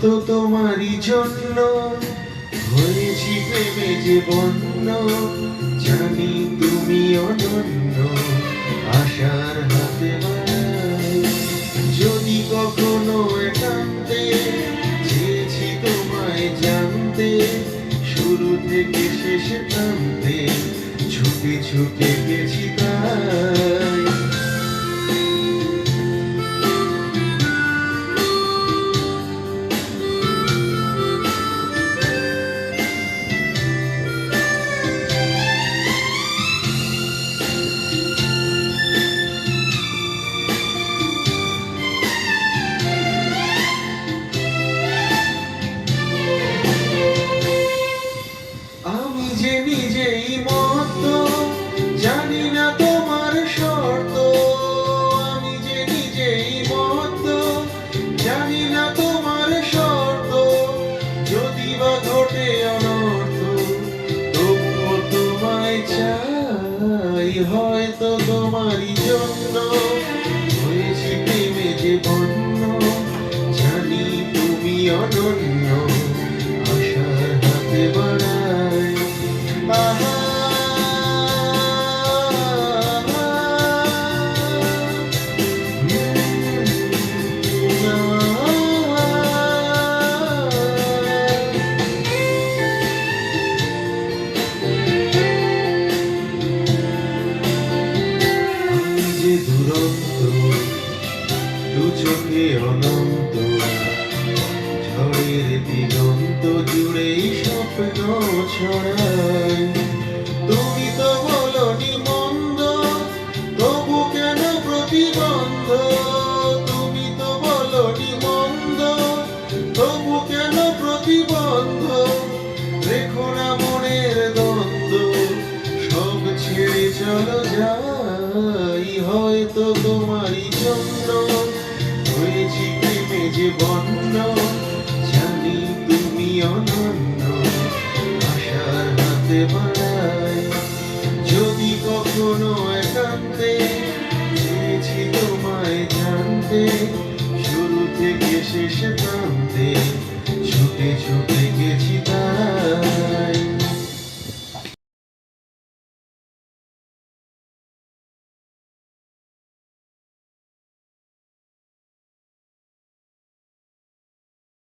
হয়তো তোমারই জন্য হয়েছি প্রেমে যে বন্য, জানি তুমি অনন্য, আশার হাতে বাড়াই। যদি কখনো একান্তে চেয়েছি তোমায় জানতে, শুরু থেকে শেষ প্রান্তে ছুটে ছুটে গেছি তাই। আমি যে নিজেই মত, জানি না তোমার শর্ত। আমি যে নিজেই মত, জানি না তোমার শর্ত। যদি বা ঘটে অনর্থ, তবুও তোমায় চাই। হয়তো তোমারই জন্য হয়েছি প্রেমে যে বন্য, জানি তুমি অনন্য, আশার হাতে বাড়াই। আহা, আমি যে দুরন্ত, দু চোখে অনন্ত, ঝড়ের দিগন্ত জুড়েই স্বপ্ন ছড়াই। তুমি তো বলনি মন্দ, তবু কেন প্রতিবন্ধ? তুমি তো বলনি মন্দ, তবু কেন প্রতিবন্ধ? রেখো না মনের দ্বন্দ্ব, সব ছেড়ে চলো যাই। হয়তো তোমারই জন্য হয়েছি প্রেমে যে বন্য, জানি তুমি অনন্য, আশার হাতে বাড়াই। যদি কখনো একান্তে চেয়েছি তোমায় জানতে, শুরু থেকে শেষ প্রান্তে ছুটে ছুটে গেছি তাই।